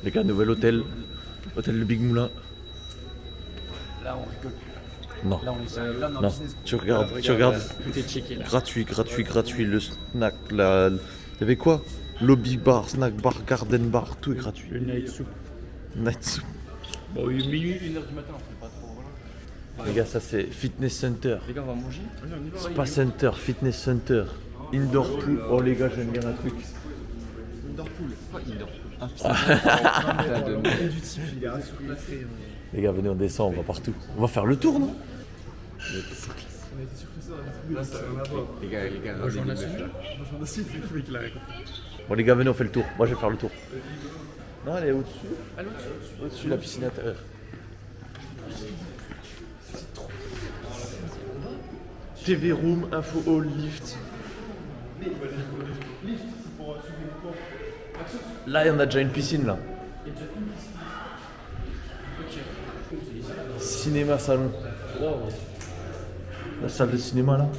Les gars, nouvel hôtel. Hôtel Le Big Moulin. Là, on rigole plus. Non. Là, on est sérieux. Là, on est en Non, business. tu regardes. Tout est checké là. Gratuit, le snack, il y avait quoi? Lobby bar, snack bar, garden bar, tout est gratuit. Le night soup. Night soup. Bon, minuit, 1h du matin, on fait pas trop. Voilà. Les gars, ça c'est fitness center. Les gars, on va manger. Spa center, fitness center, indoor pool. Oh les gars, j'aime bien un truc. Indoor pool. Pas indoor pool. Les gars, venez, on descend, on va partout. On va faire le tour, non? Les gars, rejoins la suite. Bon les gars, venez, on fait le tour. Moi, je vais faire le tour. Non, elle est au-dessus. Au-dessus, la piscine intérieure. TV room, info hall, lift. Là, il y en a déjà une piscine, là. Cinéma, salon. La salle de cinéma, là.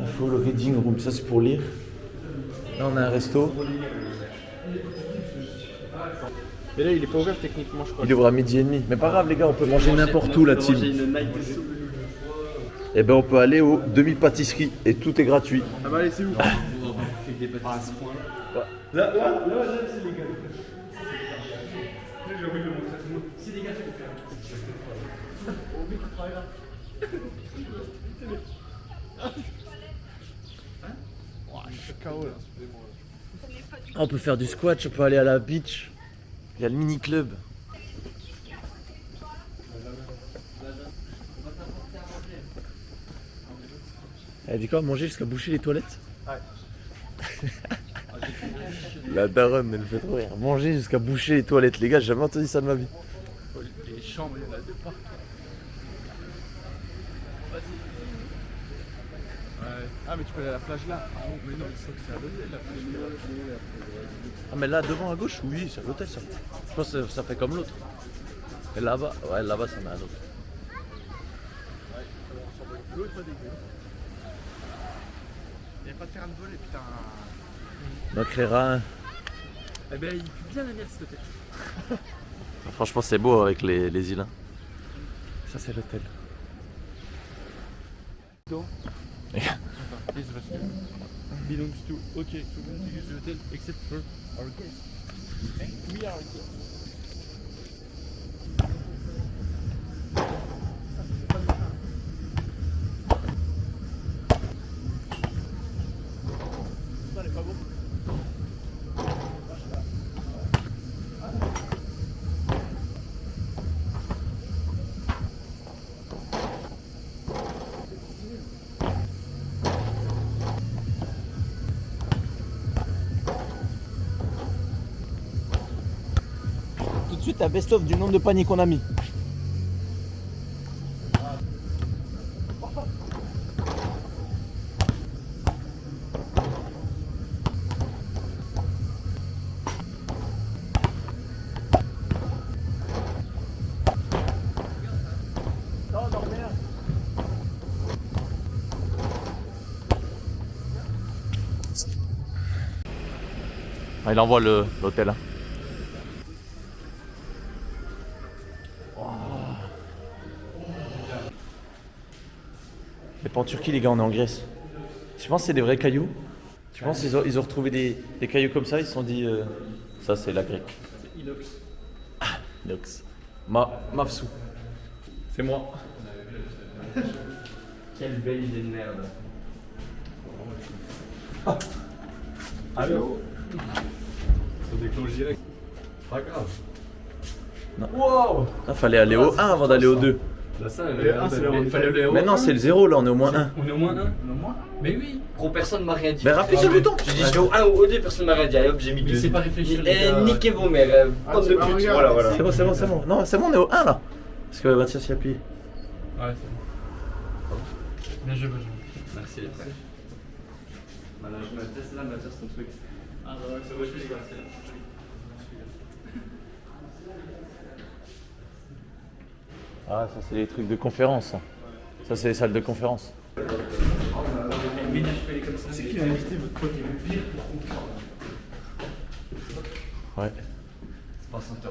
Info, le reading room, ça c'est pour lire. Là, on a un resto. Mais là, il est pas ouvert techniquement, je crois. Il ouvre à 12h30. Mais pas grave, les gars, on peut manger n'importe où, la team. Et ben, on peut aller au demi-pâtisserie et tout est gratuit. Ah bah allez, c'est où? On fait des pâtisseries à ce point. Là, c'est légal. J'ai envie de le montrer à tout le monde. C'est légal, je vais faire. on peut faire du squat, on peut aller à la beach. Il y a le mini-club. Elle dit quoi? Manger jusqu'à boucher les toilettes? Ouais. La daronne, elle me fait trop rire. Manger jusqu'à boucher les toilettes. Les gars, j'ai jamais entendu ça de ma vie. Les chambres, il y en a de partout. Ouais. Ah, mais tu peux aller à la plage là. Ah, mais non, je crois que c'est à l'hôtel la plage. Ah, mais là, devant à gauche, oui, c'est à l'hôtel ça. Je pense que ça fait comme l'autre. Et là-bas, ouais, là-bas, ça met à l'autre. L'eau est pas dégueu. Il n'y a pas de terrain de volley, putain. Donc les reins. Eh ben, il pue bien la merde cet hôtel. Franchement, c'est beau avec les îles. Hein. Ça, c'est l'hôtel. Donc, attends, please rescue. Belongs to, okay, to use the hotel except for our guests. We are guests. Tout de suite, un best-of du nombre de paniers qu'on a mis. Ah, il envoie l'hôtel. Hein. Mais pas en Turquie, les gars, on est en Grèce. Je pense que c'est des vrais cailloux. Je pense qu'ils ont retrouvé des cailloux comme ça, ils se sont dit ça c'est la grecque. C'est inox. Ah, inox. Mafsou. C'est moi. Quelle belle idée de merde. Allô? Ça déclenche direct. Pas grave. Non. Wow! Ah, fallait aller au 1 avant d'aller au 2. Bah ça, fallait aller au Mais non, c'est le 0 là, on est au moins 1. On est au moins 1. Mais oui. Gros, personne m'a rien dit. Mais rappuie sur le bouton. J'ai dit je vais au 1 ou au 2, personne m'a rien dit. Allez hop, j'ai mis Mais 2. c'est pas réfléchir, les gars. Niquez vos mères, bande de putes. Voilà, voilà. C'est bon. Non, c'est bon, on est au 1 là. Parce que Mathias s'y appuie. Ouais, c'est bon. Bien joué, Merci les frères. Voilà, je me teste là, Mathias, ton truc. Ah bah ouais, ça va, je suis c'est là. Ah, ça c'est les trucs de conférence. Ça c'est les salles de conférence. C'est qui a invité votre pote le pire pour Ouais.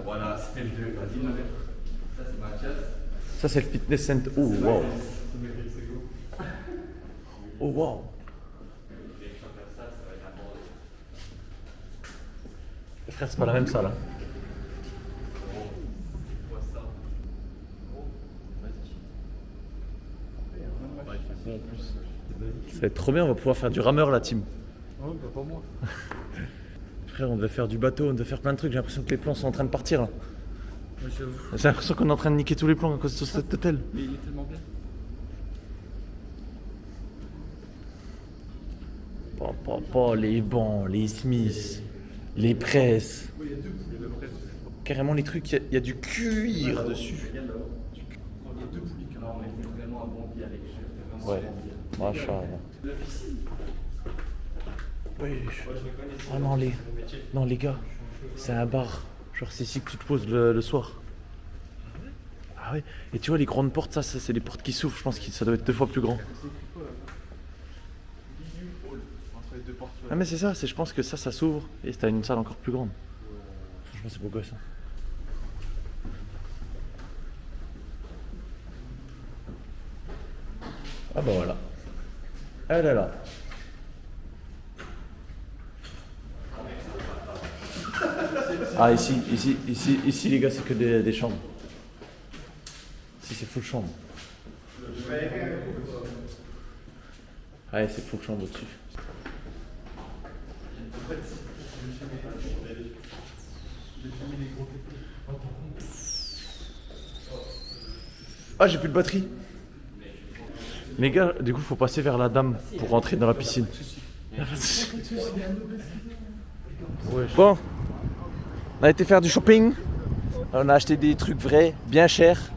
Voilà, c'était le 2. Vas-y, ma mère. Ça, c'est Mathias. Ça, c'est le fitness center. Oh, wow. Oh, wow. Frère, c'est pas la même salle. Hein. Bon, en plus. Ça va être trop bien, on va pouvoir faire du rameur la team. Oh, bah pas moi. Frère, on devait faire du bateau, on devait faire plein de trucs. J'ai l'impression que les plans sont en train de partir là. Ouais, j'avoue. J'ai l'impression qu'on est en train de niquer tous les plans à cause de cet hôtel. Mais il est tellement bien. Les bancs, les Smiths, les presses. Carrément les trucs, il y a du cuir dessus. Il y a 2 poulies. Non, mais c'est vraiment un bon billet avec chef. Ouais, machallah. Wesh. Ah non les gars, c'est un bar. Genre c'est ici que tu te poses le soir. Ah ouais. Et tu vois les grandes portes, ça c'est des portes qui s'ouvrent. Je pense que ça doit être 2 fois plus grand. Ah mais c'est ça, je pense que ça s'ouvre et t'as une salle encore plus grande. Franchement c'est beau gosse ça. Ah bah voilà. Elle est là. Ah ici les gars c'est que des chambres. Ici c'est full chambre. Ouais c'est full chambre au-dessus. Ah j'ai plus de batterie. Les gars, du coup faut passer vers la dame pour rentrer dans la piscine. Ouais. Bon, on a été faire du shopping. On a acheté des trucs vrais, bien chers.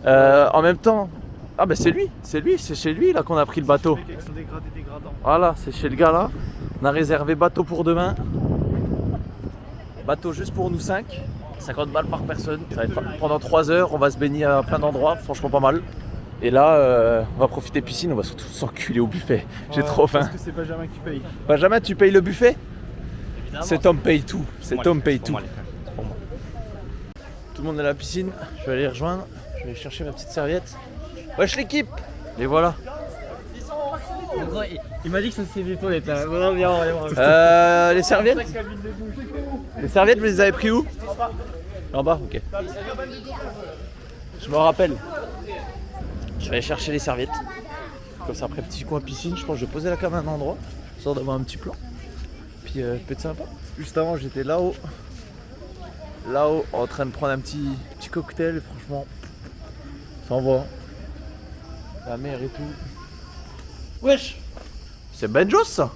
En même temps, ah ben c'est chez lui là qu'on a pris le bateau. Voilà, c'est chez le gars là. On a réservé bateau pour demain. Bateau juste pour nous 5. 50 balles par personne. Ça va être pendant 3 heures, on va se baigner à plein d'endroits, franchement pas mal. Et là, on va profiter piscine, on va surtout s'enculer au buffet. J'ai trop faim. Parce que c'est Benjamin qui paye. Benjamin, tu payes le buffet? Cet homme paye tout. Cet homme paye tout. Tout le monde est à la piscine. Je vais aller les rejoindre. Je vais aller chercher ma petite serviette. Wesh l'équipe! Les voilà. Il m'a dit que ça c'est des toilettes là. Non, viens, on va voir. Les serviettes? Les serviettes, vous les avez pris où? En bas, ok. Je me rappelle. Je vais aller chercher les serviettes. Comme ça, après petit coin piscine, je pense que je vais poser la cam à un endroit, histoire d'avoir un petit plan. Puis peut être sympa. Juste avant, j'étais là-haut, en train de prendre un petit cocktail. Franchement, ça envoie. La mer et tout. Wesh, c'est Benjos ça?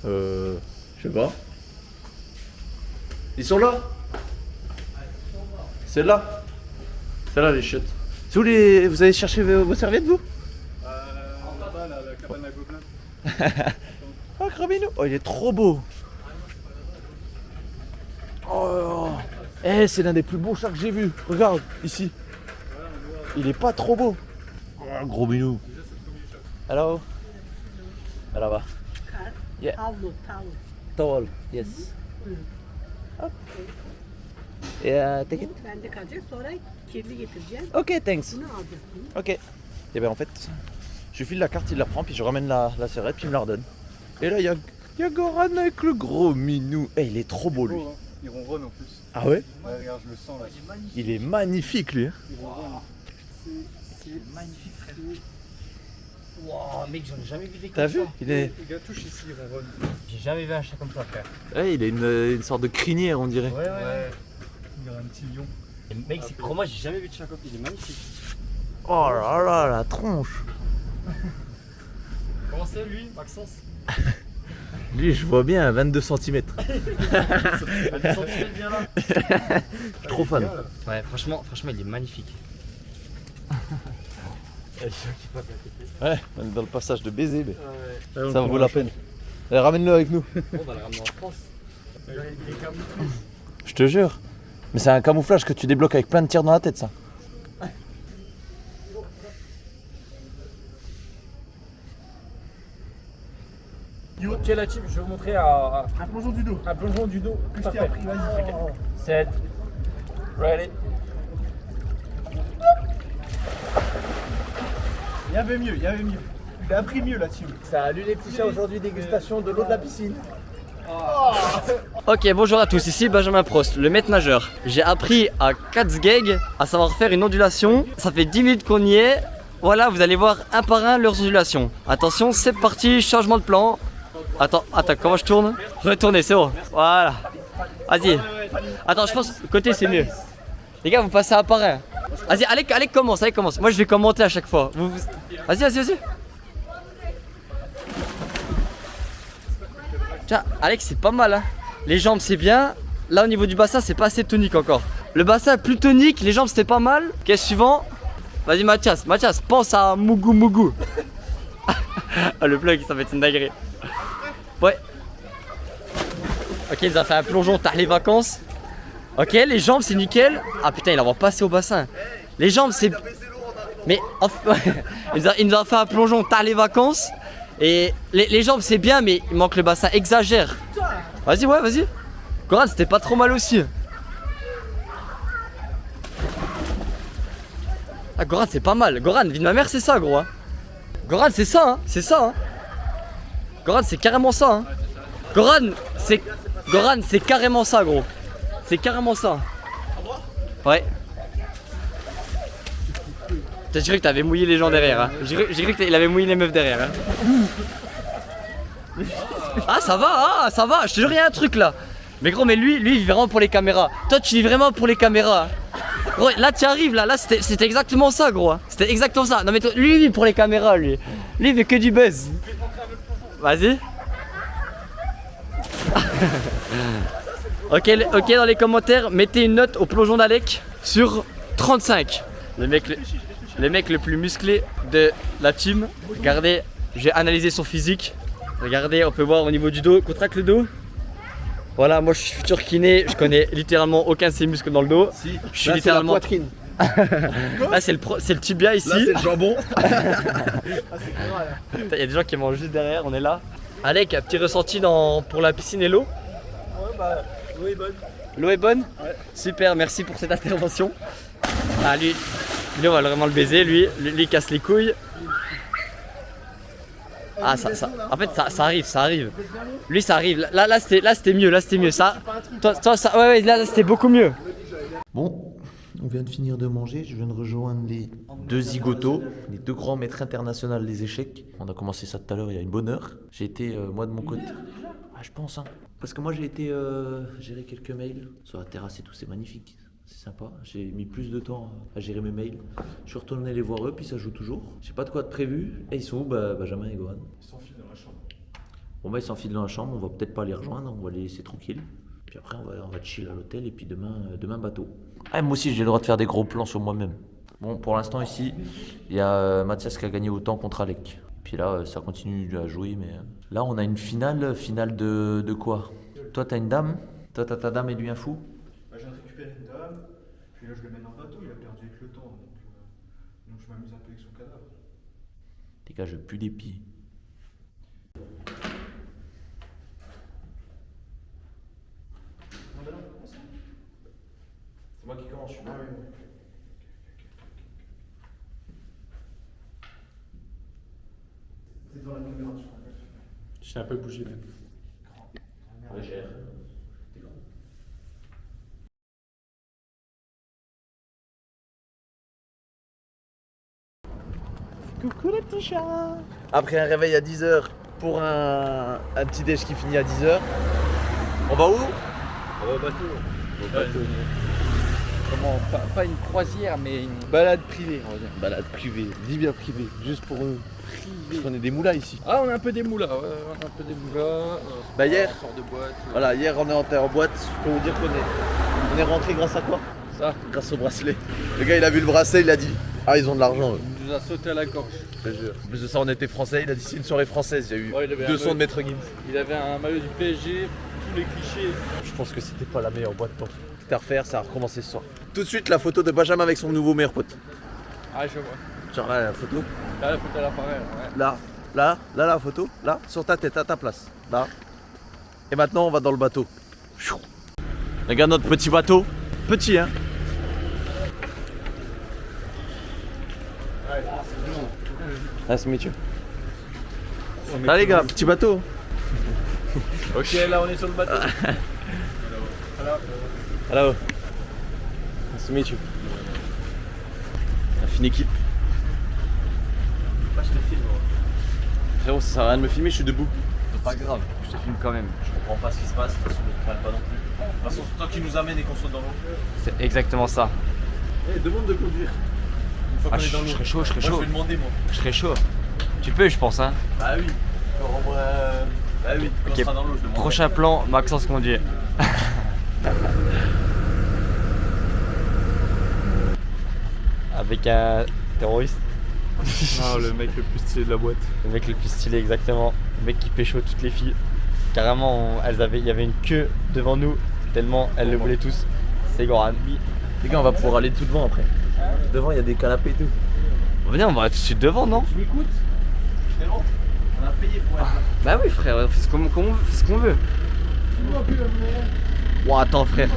Je sais pas. Ils sont là? C'est là? C'est là les chiottes. C'est où les... Vous avez cherché vos serviettes vous? En bas là, la cabane à gobelins. Oh Crabinou. Oh il est trop beau. Oh, eh c'est l'un des plus beaux chats que j'ai vu. Regarde ici. Il est pas trop beau. Oh gros minou. Hello. Merhaba. Yeah. Towel. Yes. Hop. Take it. Bende kalacak, sonra kirli getireceğim. Ok, thanks. Bunu alacaksın. Ok. Et ben en fait, je lui file la carte, il la prend, puis je ramène la serviette, puis il me la redonne. Et là, il y a Goran avec le gros minou. Eh, il est trop beau lui. Il ronronne en plus. Ah ouais? Ouais, regarde, je le sens là. Il est magnifique lui. Hein. Il ronronne. C'est magnifique, frère. Wow, mec, j'en ai jamais vu des T'as comme vu? ça. Il est... Les gars, touche ici, il ronronne. J'ai jamais vu un chat comme ça, frère. Ouais, il a une sorte de crinière, on dirait. Ouais. Il a un petit lion. Et mec, c'est pour moi, j'ai jamais vu de chat comme ça. Il est magnifique. Oh là là, la tronche. Comment c'est lui, Maxence? Lui, je vois bien à 22 cm. bien là. Je suis trop fan. Ouais, franchement, il est magnifique. Ouais, on est dans le passage de baiser, mais Ouais, ça vaut la peine. Allez, ramène-le avec nous. On va le ramener en France. Je te jure. Mais c'est un camouflage que tu débloques avec plein de tirs dans la tête, ça. Ok la team, je vais vous montrer un plongeon du dos. plongeon du dos. Plus qui a pris, vas-y. 7. Ready. Il y avait mieux, il y avait mieux. Il a appris mieux la team. Salut les petits chats, aujourd'hui dégustation de l'eau de la piscine. Ok, bonjour à tous, ici Benjamin Prost, le maître nageur. J'ai appris à Katzgeg à savoir faire une ondulation. Ça fait 10 minutes qu'on y est. Voilà, vous allez voir un par un leurs ondulations. Attention, c'est parti, changement de plan. Attends, comment je tourne? Retournez, c'est bon. Voilà. Vas-y. Attends, je pense que côté c'est mieux. Les gars, vous passez un par un. Vas-y, allez, commence. Moi, je vais commenter à chaque fois. Vas-y. Tiens, Alex, c'est pas mal, hein. Les jambes, c'est bien. Là, au niveau du bassin, c'est pas assez tonique encore. Le bassin est plus tonique, les jambes, c'était pas mal. Qu'est-ce suivant? Vas-y, Mathias, pense à Mougou. Ah, le plug, ça va être une dinguerie. Ouais. Ok, il nous a fait un plongeon, t'as les vacances. Ok, les jambes, c'est nickel. Ah putain, il en va passer au bassin. Les jambes, c'est... Mais, il nous a fait un plongeon, t'as les vacances. Et les jambes c'est bien mais il manque le bassin, exagère. Vas-y. Goran c'était pas trop mal aussi. Ah Goran c'est pas mal. Goran, vie de ma mère c'est ça gros hein. Goran c'est ça hein. Goran c'est carrément ça hein. Goran c'est carrément ça gros. C'est carrément ça. Ouais. J'ai cru que t'avais mouillé les gens derrière hein. J'ai cru qu'il avait mouillé les meufs derrière hein. Ah ça va, je te jure il y a un truc là. Mais gros mais lui il vit vraiment pour les caméras. Toi tu vis vraiment pour les caméras. Gros là tu arrives là c'était exactement ça gros hein. C'était exactement ça. Non mais toi, lui il vit pour les caméras lui. Lui il veut que du buzz. Vas-y. Ok dans les commentaires mettez une note au plongeon d'Alec sur 35. Le mec le plus musclé de la team. Regardez, j'ai analysé son physique. Regardez, on peut voir au niveau du dos. Contracte le dos. Voilà, moi je suis futur kiné. Je connais littéralement aucun de ses muscles dans le dos. Si, je suis là, littéralement. c'est la poitrine. Là c'est le tibia ici. Là c'est le jambon. Il y a des gens qui mangent juste derrière, on est là. Alec, un petit ressenti pour la piscine et l'eau? Ouais, bah, l'eau est bonne. L'eau est bonne? Ouais. Super, merci pour cette intervention. Ah lui on va vraiment le baiser, lui il casse les couilles. Ah ça en fait ça arrive. Lui ça arrive. Là c'était mieux, ça. Toi ça ouais là c'était beaucoup mieux. Bon, on vient de finir de manger, je viens de rejoindre les deux zigotos, les deux grands maîtres internationaux des échecs. On a commencé ça tout à l'heure, il y a une bonne heure. J'ai été, moi de mon côté, je pense, hein. Parce que moi j'ai été gérer quelques mails sur la terrasse et tout, c'est magnifique, c'est sympa. J'ai mis plus de temps à gérer mes mails. Je suis retourné les voir eux, puis ça joue toujours. J'ai pas de quoi de prévu. Et ils sont où Benjamin et Goran? Ils s'enfilent dans la chambre. Bon ils s'enfilent dans la chambre, on va peut-être pas les rejoindre, on va les laisser tranquilles. Puis après on va chill à l'hôtel et puis demain bateau. Ah moi aussi j'ai le droit de faire des gros plans sur moi-même. Bon pour l'instant ici, il y a Mathias qui a gagné autant contre Alec. Puis là ça continue à jouer mais là on a une finale de quoi? Toi t'as une dame? Toi t'as ta dame et lui un fou? Bah, j'ai récupéré une dame, puis là je le mène en bateau, il a perdu avec le temps, donc je m'amuse un peu avec son cadavre. Les gars je pue des pieds. C'est moi qui commence, je suis là. C'est dans la caméra, tu crois. J'ai un peu bougé même. Ouais, cher. Coucou les petits chats. Après un réveil à 10h pour un petit déj qui finit à 10h. On va où? On va au bateau. Comment pas une croisière mais une balade privée on va dire. Balade privée, dis bien privée, juste pour eux. On est des moulas ici. Ah on a un peu des moulas, ouais, on a un peu des moulas. Bah hier, On sort de boîte. voilà, hier on est rentré en boîte. Je peux vous dire qu'on est rentré grâce à quoi? Ça, Grâce au bracelet. Le gars il a vu le bracelet, il a dit ah ils ont de l'argent eux. il nous a sauté à la gorge. Je te jure. En plus de ça on était français, il a dit c'est une soirée française, il y a eu Ouais, il avait deux un sons de Maître Gims. Il avait un maillot du PSG, tous les clichés. Je pense que c'était pas la meilleure boîte pour. C'était à refaire, ça a recommencé ce soir. Tout de suite la photo de Benjamin avec son nouveau meilleur pote. Ah je vois. Genre là la photo. Là la photo à l'appareil, ouais. Là, là, la photo, là, sur ta tête, à ta place, là. Et maintenant, on va dans le bateau. Regarde notre petit bateau. Petit, hein. Nice to meet you. Là les gars, petit bateau. Ok, là on est sur le bateau. Hello. Nice to meet you. La fine équipe. Moi je te filme. Frérot, ça sert à rien de me filmer, je suis debout. C'est pas grave, je te filme quand même. Je comprends pas ce qui se passe, de toute façon, on ne pas non plus. De toute façon, c'est toi qui nous amène et qu'on soit dans l'eau. C'est exactement ça. Eh, demande de conduire. Une fois qu'on est dans l'eau. Je serais chaud, je serais Moi, chaud. je vais demander, moi. Je serais chaud. Tu peux, je pense, hein. Bah oui. Genre, en vrai, bah oui, quand on Ok, sera dans l'eau, je demande. prochain plan, Maxence conduit. Avec un terroriste. Non, le mec le plus stylé de la boîte. Le mec le plus stylé, exactement. Le mec qui pécho toutes les filles. Carrément, il y avait une queue devant nous, tellement elles le voulaient tous. C'est Goran. Les gars, on va pouvoir aller tout devant après. Devant, il y a des canapés et tout. Venez, on va tout de suite devant, non? Tu m'écoutes? Frérot, on a payé pour être là. Bah oui, frère, on fait ce qu'on veut. Ouah, attends, frère.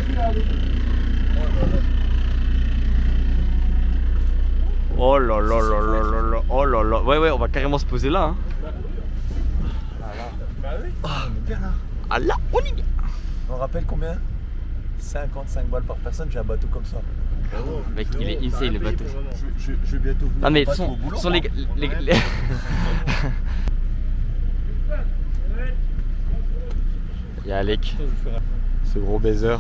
Oh là là là là là là. Oh là là. Ouais, on va carrément se poser là. Hein. Bah oui. Ah là, on y est. On rappelle combien? 55 balles par personne, j'ai un bateau comme ça. Mec, il est insane le bateau. Je vais bientôt venir. Non mais au sont boulot. les... Il y a Alec, ce gros baiser.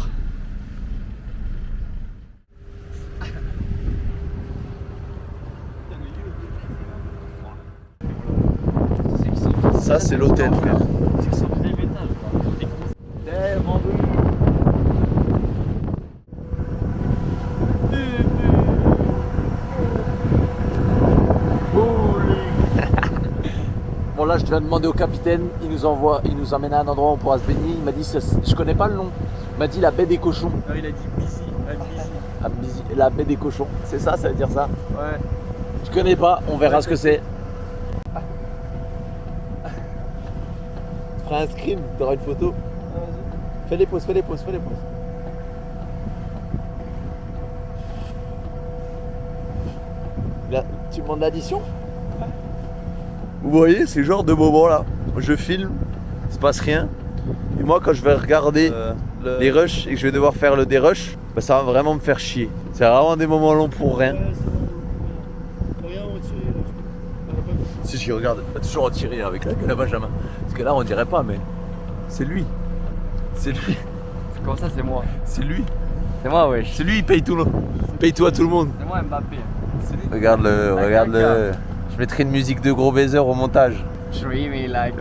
Ça, c'est l'hôtel, frère. Bon là je viens de demander au capitaine, il nous amène à un endroit où on pourra se baigner, il m'a dit, je connais pas le nom, il m'a dit la baie des cochons. Non, il a dit busy. Ah, la baie des cochons, c'est ça, ça veut dire ça? Ouais. Je connais pas, on verra ce que c'est. Tu feras un screen, t'auras une photo. Fais les pauses. Là, tu demandes l'addition? Vous voyez, ces genres de moments là, je filme, il se passe rien. Et moi quand je vais regarder les rushs et que je vais devoir faire le dérush, bah, ça va vraiment me faire chier. C'est vraiment des moments longs pour rien. Regarde, on tire. Si, regarde, t'as toujours retiré avec la gueule à Benjamin. Parce que là on dirait pas, mais c'est lui. C'est lui. Comment ça, c'est moi? C'est lui. C'est moi, wesh. C'est lui, il paye tout, paye tout à tout le monde. C'est moi Mbappé. Regarde-le. Je mettrai une musique de gros baiser au montage. Treat me like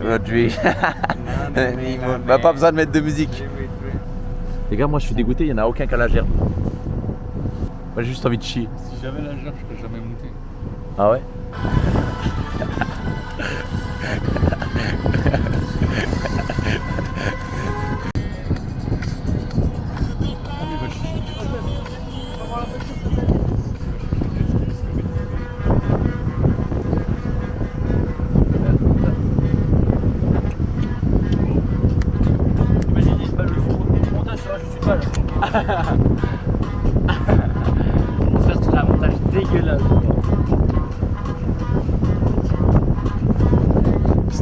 Bah, pas besoin de mettre de musique. Les gars, moi je suis dégoûté, il n'y en a aucun qu'à la gerbe. Moi j'ai juste envie de chier. Si j'avais la gerbe, je serais jamais monté. Ah ouais? Imagine, il se bat le montage sera juste une balle. Ça sera un montage dégueulasse.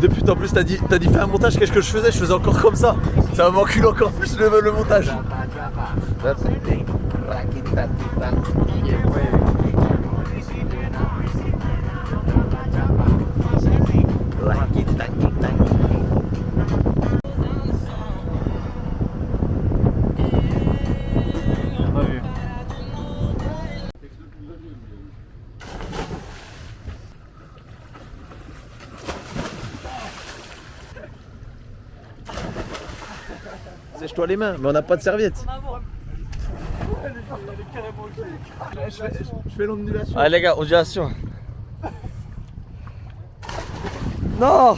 De pute, en plus t'as dit fais un montage, qu'est-ce que je faisais encore comme ça. Ça m'encule encore plus le montage. Pas vu. Sèche-toi les mains, mais on n'a pas de serviette. Je fais l'ondulation. Allez les gars, ondulation. Non.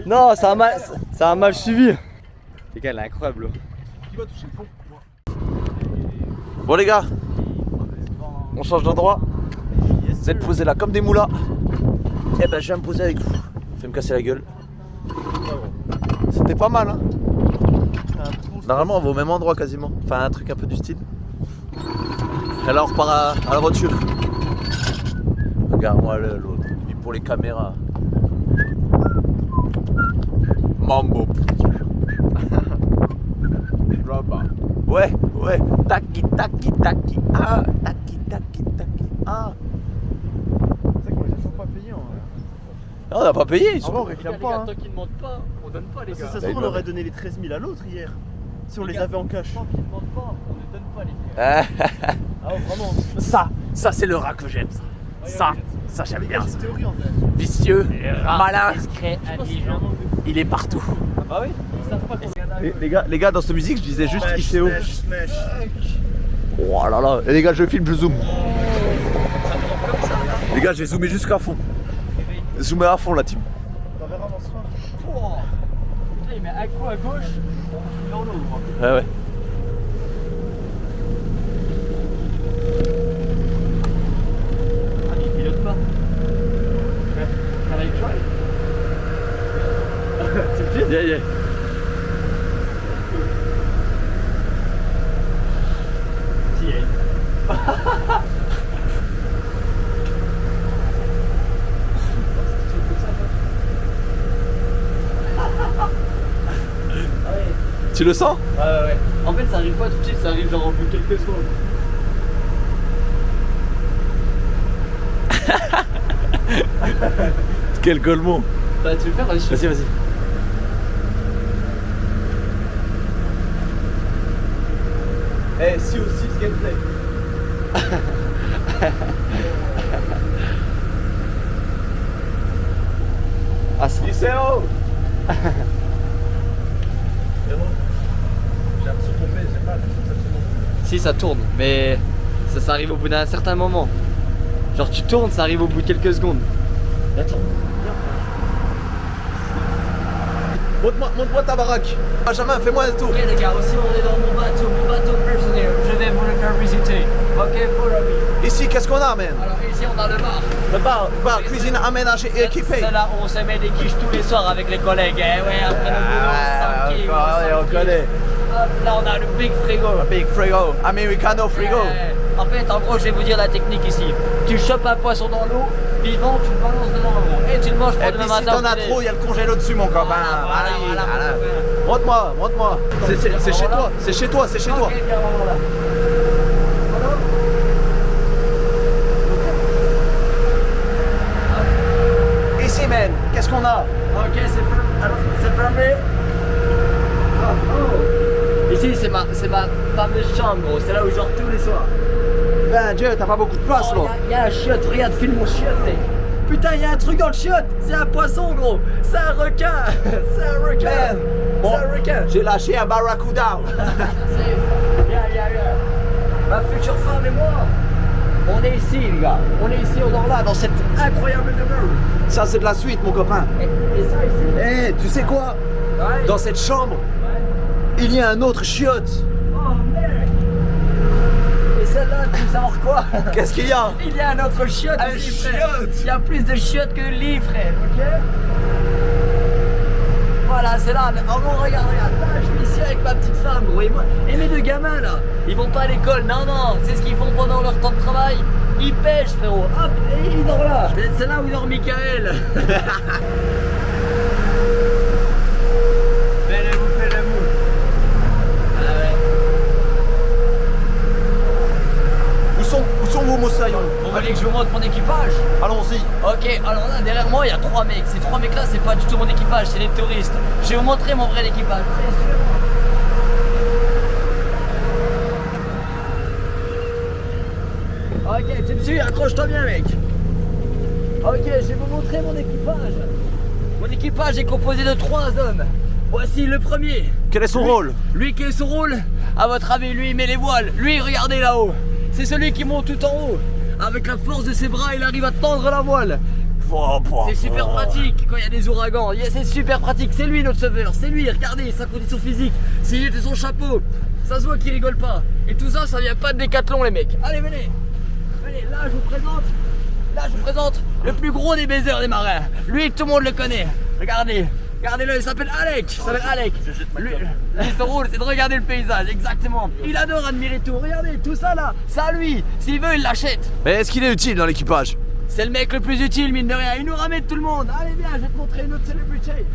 Non, ça a mal suivi. Les gars, elle est incroyable. Bon les gars, on change d'endroit. Vous êtes posés là comme des moulas. Eh ben je vais me poser avec vous. fait me casser la gueule. C'était pas mal, hein. Normalement, on va au même endroit quasiment. Enfin, un truc un peu du style. Et là, on repart à la voiture. Regarde-moi l'autre. Et pour les caméras. Mambo. Là-bas. Ouais, ouais. Taki, taki, taki. Ah, taki, taki, taki. Ah. C'est vrai qu'on les a toujours pas payés en vrai. Non, on n'a pas payé. Ils Ah sont... bon, on réclame pas. Hein. Tant qu'ils ne demandent pas, on donne pas les Parce que gars. ça se trouve, on aurait donné les 13 000 à l'autre hier. Si on les avait en cash. Tant qu'ils ne demandent pas, on ne donne pas les gars. Ah ouais, vraiment. Ça c'est le rat que j'aime. Ça j'aime bien. C'est théorie en fait. Vicieux, malin, Discret, intelligent. il est partout. Ah oui, ils savent pas qu'on Les gars, dans cette musique, je disais juste ICO. Smash. Oh là là, et les gars, je filme, je zoome. Les gars, j'ai zoomé jusqu'à fond. Zoomé à fond la team. T'en verras avant ce soir. Putain, il met un coup à gauche, on dans l'eau. Ouais, ouais. Ah, mais il pilote pas. Can I try? C'est le Yeah, yeah. Tu le sens? Ouais. En fait, ça arrive pas tout de suite, ça arrive genre au bout de quelques secondes. Quel golemon. Tu veux le faire? Vas-y, vas-y. Eh, si aussi ce gameplay. Ah, ça. ICO. J'ai l'impression de tomber, j'ai pas l'impression que ça tourne. Si, ça tourne, mais ça arrive au bout d'un certain moment. Genre, tu tournes, ça arrive au bout de quelques secondes. Attends. Montre-moi ta baraque. Benjamin, fais-moi un tour. Ok les gars, aussi on est dans mon bateau personnel, je vais vous le faire visiter. Ok, follow me. Ici, qu'est-ce qu'on a, man? Alors ici on a le bar. Le bar, cuisine aménagée et équipée. C'est là où on se met des quiches tous les soirs avec les collègues. Eh ouais, après le boulot, 5 kilos, on connaît. Hop, là on a le big frigo. Big frigo, americano frigo. En fait, en gros, je vais vous dire la technique ici. Tu chopes un poisson dans l'eau, vivant, tu le balances dedans l'eau. Et tu le manges pour Et demain puis si matin. t'en as trop, il y a le congélo dessus, mon copain. Voilà. Montre-moi. C'est chez toi, c'est chez toi, c'est chez toi. Ok, bien, voilà. Ici, man, qu'est-ce qu'on a? Ok, c'est fermé. Ici, c'est ma fameuse chambre, gros. C'est là où je dors tous les soirs. Ben Dieu, t'as pas beaucoup de place, là. Il y a un chiotte, regarde, filme mon chiotte, mec. Putain, il y a un truc dans le chiotte. C'est un poisson, gros. C'est un requin. C'est un requin. Man, bon, c'est un requin. j'ai lâché un barracuda. Viens. Ma future femme et moi, on est ici, les gars. On est ici, on dort là, dans cette incroyable demeure. Ça, c'est de la suite, mon copain. Et ça, ici. Eh, tu sais quoi? Ouais. Dans cette chambre, il y a un autre chiotte. Oh, mec. Et celle-là, tu veux savoir quoi? Qu'est-ce qu'il y a? Il y a un autre chiotte Un aussi, frère. chiotte. Il y a plus de chiottes que de lits, frère, ok? Voilà, c'est là. Oh bon, regarde. Là, je suis ici avec ma petite femme, gros. Et mes deux gamins, là, ils vont pas à l'école. Non. C'est ce qu'ils font pendant leur temps de travail. Ils pêchent, frérot. Hop, et ils dorment là. C'est là où dort Michael. Vous faites l'amour. Ah ouais. Où sont vos moussaillons? Vous voulez que je vous montre mon équipage? Allons-y. Ok, alors là, derrière moi, il y a 3 mecs. Ces 3 mecs-là, c'est pas du tout mon équipage, c'est des touristes. Je vais vous montrer mon vrai équipage. Allez, suivez-moi. Ok, tu me suis, accroche-toi bien, mec. Ok, je vais vous montrer mon équipage. Mon équipage est composé de 3 hommes. Voici le premier. Quel est son rôle? Lui, quel est son rôle? À votre avis, lui, il met les voiles. Lui, regardez là-haut. C'est celui qui monte tout en haut. Avec la force de ses bras, il arrive à tendre la voile. C'est super pratique quand il y a des ouragans. C'est super pratique. C'est lui notre sauveur. C'est lui. Regardez sa condition physique. C'est lui de son chapeau. Ça se voit qu'il rigole pas. Et tout ça, ça vient pas de Décathlon, les mecs. Allez, venez. Allez, là, je vous présente Là, je vous présente le plus gros des baisers des marins. Lui, tout le monde le connaît. Regardez. Regardez-le, il s'appelle Alec. Lui, son rôle, c'est de regarder le paysage, exactement. Il adore admirer tout. Regardez, tout ça là, c'est à lui. S'il veut, il l'achète. Mais est-ce qu'il est utile dans l'équipage? C'est le mec le plus utile, mine de rien. Il nous ramène tout le monde. Allez, viens, je vais te montrer une autre célébrité.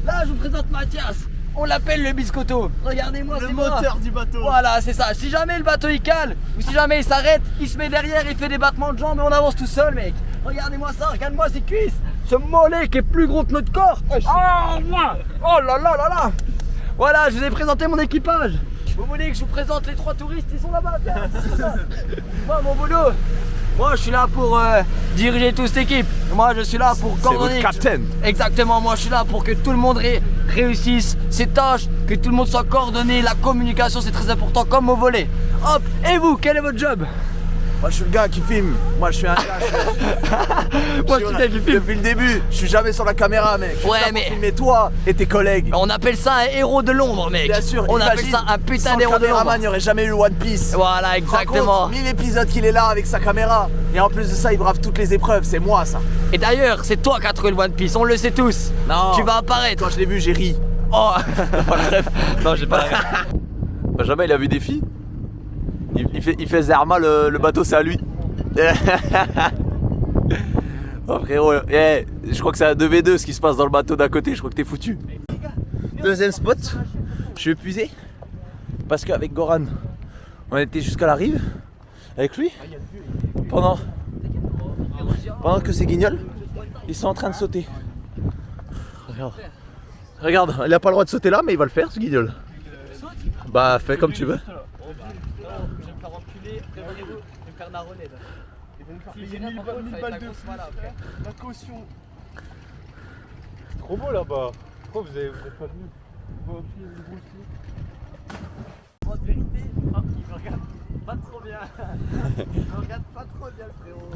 Là, je vous présente Mathias. On l'appelle le biscotto. Regardez-moi, c'est moi. Le moteur du bateau. Voilà, c'est ça. Si jamais le bateau il cale, ou si jamais il s'arrête, il se met derrière, il fait des battements de jambes et on avance tout seul, mec. Regardez-moi ça, regarde-moi ses cuisses. Ce mollet qui est plus gros que notre corps. Oh, moi. Oh là là là là. Voilà, je vous ai présenté mon équipage. Vous voulez que je vous présente les 3 touristes? Ils sont là-bas, viens. Moi, mon boulot. Moi, je suis là pour diriger toute cette équipe. Moi, je suis là pour coordonner. C'est votre capitaine. Exactement, moi, je suis là pour que tout le monde réussisse ses tâches, que tout le monde soit coordonné. La communication, c'est très important, comme au volet. Hop, et vous, quel est votre job? Moi je suis le gars qui filme. Moi je suis un gars. Moi, je suis le gars qui filme. Depuis le début, je suis jamais sur la caméra, mec. Je suis Ouais, là pour mais- filmer toi et tes collègues. On appelle ça un héros de l'ombre, mec. Bien sûr, on appelle imagine, ça un putain sans d'héros le de l'ombre. caméraman, il n'y aurait jamais eu One Piece. Voilà, exactement. 1000 épisodes qu'il est là avec sa caméra. Et en plus de ça, il brave toutes les épreuves. C'est moi ça. Et d'ailleurs, c'est toi qui as trouvé le One Piece, on le sait tous. Non. Tu vas apparaître. Quand je l'ai vu, j'ai ri. Oh. Non, j'ai pas la ref. Benjamin, il a vu des filles. Il fait Zerma, le bateau, c'est à lui. Oh frérot, je crois que c'est un 2v2 ce qui se passe dans le bateau d'à côté. Je crois que t'es foutu. Deuxième spot, je suis épuisé. Parce qu'avec Goran, on était jusqu'à la rive. Avec lui. Pendant que ces guignols, ils sont en train de sauter. Regarde, il a pas le droit de sauter là, mais il va le faire ce guignol. Bah fais comme tu veux. Je vais me faire enculer, prévenez-vous, je vais me faire narronner là. Si j'ai 1000 balles de plus, la caution. C'est trop beau là-bas. Pourquoi vous êtes pas venu? En vérité, il me regarde pas trop bien. Il me regarde pas trop bien, le frérot.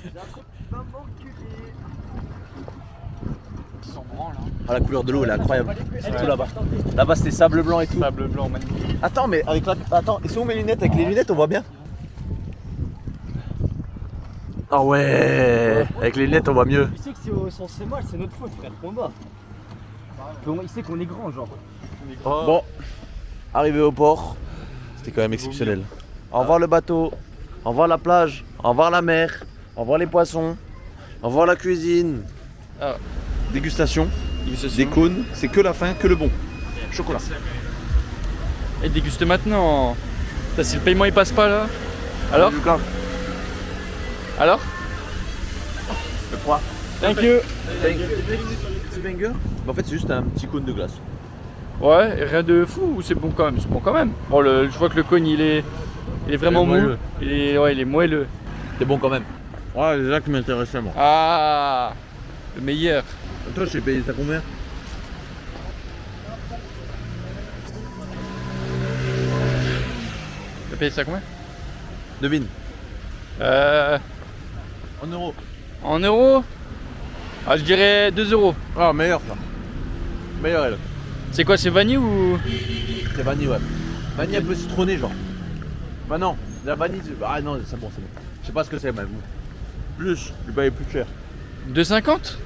J'ai l'impression qu'il va m'enculer. Ils s'en branlent, hein. Ah, la couleur de l'eau elle est incroyable. Surtout là-bas. Là-bas c'était sable blanc et tout. Sable blanc, magnifique. Attends, mais avec la. Attends, ils sont où mes lunettes? Avec les lunettes on voit bien. Ah ouais, avec les lunettes on voit mieux. Il sait que si on se fait mal, c'est notre faute, frère, combat. Il sait qu'on est grand, genre. Bon, arrivé au port, c'était quand même exceptionnel. Au revoir le bateau, au revoir la plage, au revoir la mer, au revoir les poissons, au revoir la cuisine. Ah. Dégustation, des cônes, c'est que la fin, que le bon. Chocolat. Et déguste maintenant. Putain, si le paiement il passe pas là. Alors? Alors? Le froid. Thank you. Petit banger. En fait c'est juste un petit cône de glace. Ouais, et rien de fou ou c'est bon quand même? C'est bon quand même. Bon, je vois que le cône il est vraiment mou. moelleux. Il est moelleux. C'est bon quand même. Ouais, c'est ça qui m'intéressait moi. Ah, le meilleur. Toi, je t'ai payé, t'as combien? Tu as payé ça combien? Devine. En euros. En euros? Ah, je dirais 2 euros. Ah, meilleur ça. Meilleur elle. C'est quoi, c'est vanille ou? C'est vanille, ouais. Vanille un peu citronné, genre. Bah non, la vanille. Ah non, c'est bon, c'est bon. Je sais pas ce que c'est, même. Plus, je vais payer plus cher. 2,50?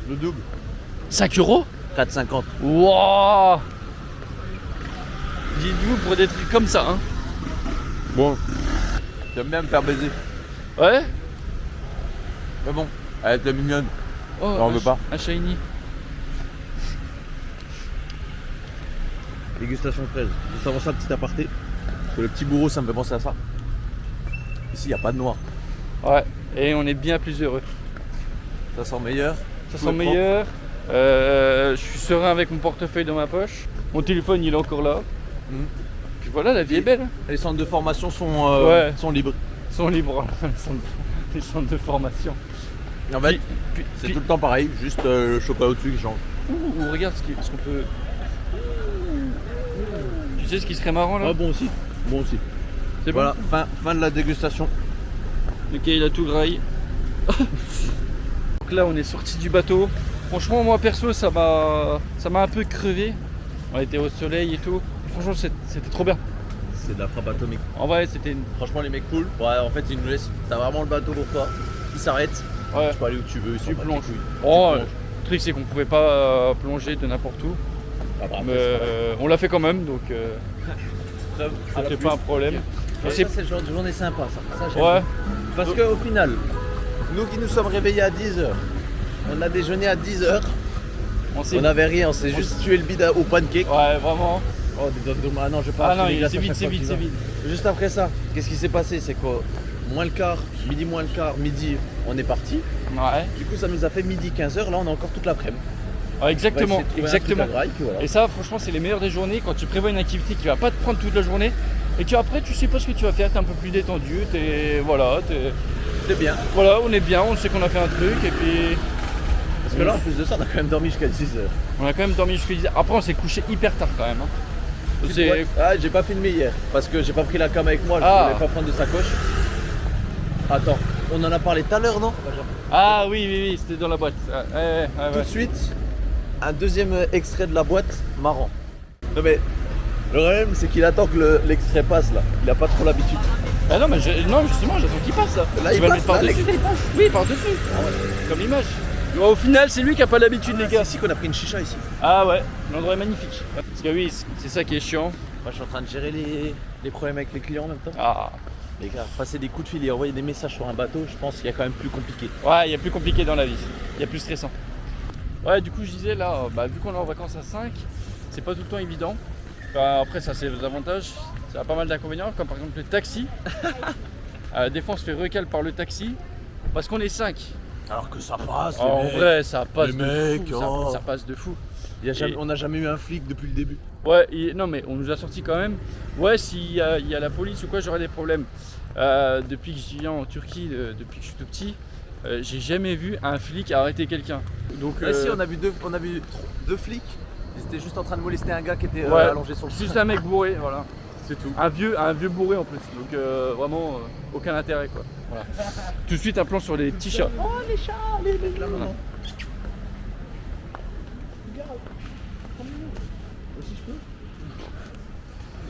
Le double. 5 euros? 4,50. Wouah! Dites-vous pour des trucs comme ça, hein. Bon. J'aime bien me faire baiser. Ouais? Mais bon, elle était mignonne. Oh, on veut pas. Un shiny. Dégustation fraise. Juste avant ça, petit aparté. Parce que le petit bourreau, ça me fait penser à ça. Ici, il n'y a pas de noir. Ouais, et on est bien plus heureux. Ça sent meilleur. Ça Tout sent est meilleur. Je suis serein avec mon portefeuille dans ma poche. Mon téléphone, il est encore là. Mhm. Puis voilà, la vie est belle. Les centres de formation sont, Ouais. sont libres. Ils sont libres, les centres de formation. En fait, Puis- c'est puis- tout le temps pareil, juste le chocolat au-dessus qui change. Ouh, regarde ce qu'on peut. Tu sais ce qui serait marrant là? Ah bon aussi. Bon aussi. C'est bon. Voilà, fin de la dégustation. Ok, il a tout graillé. Donc là, on est sorti du bateau. Franchement, moi perso, ça m'a un peu crevé. On était au soleil et tout. Franchement, c'était trop bien. C'est de la frappe atomique. En vrai, c'était une. Franchement, les mecs cool. Ouais, en fait, ils nous laissent. T'as vraiment le bateau pour toi. il s'arrête. Ouais. Tu peux aller où tu veux. Tu plonges. Oh, le truc c'est qu'on pouvait pas plonger de n'importe où. Ah bah, Mais on l'a fait quand même, donc c'était pas un problème. ça, c'est le genre de journée sympa, ça j'aime Ouais. bien. Parce qu'au final, nous qui nous sommes réveillés à 10h, on a déjeuné à 10h, on n'avait rien, on s'est juste tué le bide au pancake. Ouais, vraiment. Oh, ah non, je vais pas Ah non, acheter des glaces c'est à vite, chaque c'est fois vite, qu'il c'est va. vite. Juste après ça, qu'est-ce qui s'est passé? C'est qu'au moins le quart, midi moins le quart, midi, on est parti. Ouais. Du coup, ça nous a fait midi 15h, là on a encore toute l'après-midi. Ouais, exactement, On va essayer de trouver un exactement. truc à graille, puis voilà. Et ça, franchement, c'est les meilleures des journées quand tu prévois une activité qui va pas te prendre toute la journée et que après tu sais pas ce que tu vas faire, t'es un peu plus détendu, C'est bien. voilà, on est bien, on sait qu'on a fait un truc et puis Parce que là, en plus de ça, on a quand même dormi jusqu'à 6h. on a quand même dormi jusqu'à 10h. Après, on s'est couché hyper tard quand même. Hein. C'est- Ah, j'ai pas filmé hier parce que j'ai pas pris la cam avec moi, je Ah. voulais pas prendre de sacoche. Attends, on en a parlé tout à l'heure, non? Ah oui, c'était dans la boîte. Tout de suite, un deuxième extrait de la boîte marrant. Non mais, le problème c'est qu'il attend que l'extrait passe là. Il a pas trop l'habitude. Ah non, mais non, justement, j'attends qu'il passe là. Là, Tu il vas le passe, mettre par-dessus. là, l'extrait, il passe. Oui, par-dessus. Comme l'image. Au final, c'est lui qui a pas l'habitude, les gars. C'est ici qu'on a pris une chicha ici. Ah ouais, l'endroit est magnifique. Parce que oui, c'est ça qui est chiant. Moi je suis en train de gérer les problèmes avec les clients en même temps. Ah, Les gars, passer des coups de fil et envoyer des messages sur un bateau, je pense qu'il y a quand même plus compliqué. ouais, il y a plus compliqué dans la vie. Il y a plus stressant. Ouais, du coup, je disais là, vu qu'on est en vacances à 5, c'est pas tout le temps évident. Après, ça, c'est les avantages. Ça a pas mal d'inconvénients, comme par exemple le taxi. Des fois, on se fait recal par le taxi parce qu'on est 5. Alors que ça passe, En vrai, ça passe les de mecs, fou. oh. Ça passe de fou. On n'a jamais eu un flic depuis le début. Ouais, non mais on nous a sorti quand même. Ouais, s'il y a la police ou quoi, j'aurais des problèmes. Depuis que je viens en Turquie, depuis que je suis tout petit, j'ai jamais vu un flic arrêter quelqu'un. Donc, Si, on a vu deux flics. Ils étaient juste en train de molester un gars qui était ouais, allongé sur le juste un mec bourré, voilà. C'est tout. Un vieux bourré en plus. Donc vraiment aucun intérêt quoi. Voilà. Tout de suite un plan sur les petits chats. Oh les chats, les là, Voilà. Aussi je peux.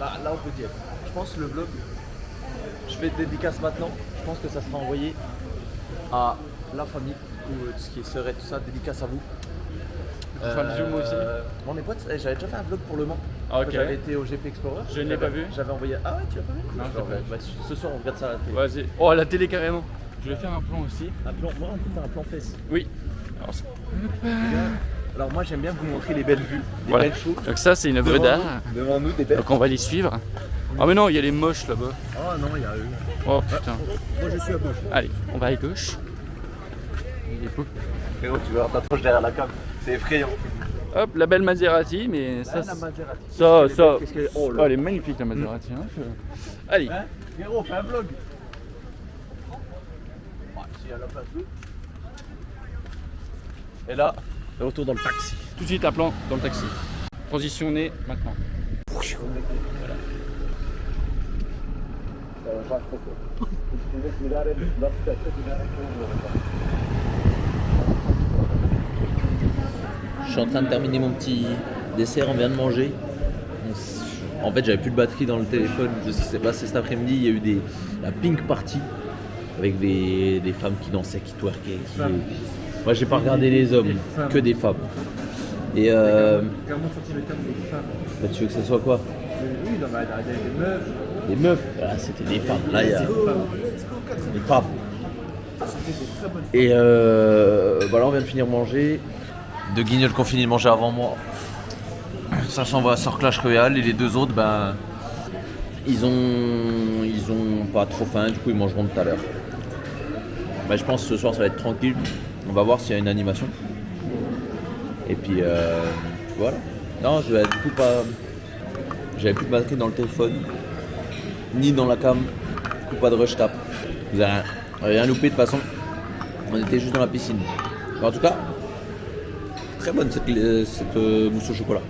Là on peut dire. Je pense le vlog, je fais dédicace maintenant. Je pense que ça sera envoyé à la famille ou tout ce qui est sœur et tout ça. Dédicace à vous. Je te fais un bisou, moi aussi. Bon mes potes, j'avais déjà fait un vlog pour Le Mans. Ah, ok. Quand j'avais été au GP Explorer. Je ne l'ai pas vu. J'avais envoyé. Ah ouais, tu l'as pas vu? Non, je l'ai pas vu. Bah, ce soir on regarde ça à la télé. Vas-y. Oh, à la télé carrément. Je vais faire un plan aussi. Un plan, moi on peut faire un plan fesse. Oui. Alors moi j'aime bien vous montrer les belles vues, des Voilà. belles choses. Donc ça, c'est une œuvre d'art. Devant nous des belles. Donc on va les suivre. Ah mais non, il y a les moches là-bas. Oh non, il y a eux. Oh putain. Moi je suis à gauche. Allez, on va à gauche. Il est beau. Frérot, tu vois, t'approches derrière la cam. C'est effrayant. Hop, la belle Maserati, mais ça, la Maserati. ça, Qu'est-ce qu'elle est- oh oh, là. elle est magnifique la Maserati. Hein. Allez, Hein? Frérot, fais un vlog. S'il y a la place. Et là, le retour dans le taxi. tout de suite un plan dans le taxi. Transitionner maintenant. Je suis en train de terminer mon petit dessert, on vient de manger. En fait, j'avais plus de batterie dans le téléphone de ce qui s'est passé cet après-midi. Il y a eu la pink party avec des femmes qui dansaient, qui twerkaient. Moi, j'ai pas regardé les hommes, que des femmes. Et Clairement senti le terme des femmes. bah, tu veux que ce soit quoi? Oui, non, mais des meufs. Des meufs. Là, c'était des femmes. Là, il y a des femmes. Et voilà, on vient de finir de manger. Deux guignols qui ont fini de manger avant moi. Ça s'en va sur Clash Royale et les deux autres, ben, ils ont pas trop faim, du coup ils mangeront tout à l'heure. Ben, je pense que ce soir ça va être tranquille. On va voir s'il y a une animation. Et puis voilà. Non, du coup pas. J'avais plus de batterie dans le téléphone, ni dans la cam. Du coup pas de rush tap. Vous avez rien loupé de toute façon. On était juste dans la piscine. Mais en tout cas, très bonne cette mousse au chocolat.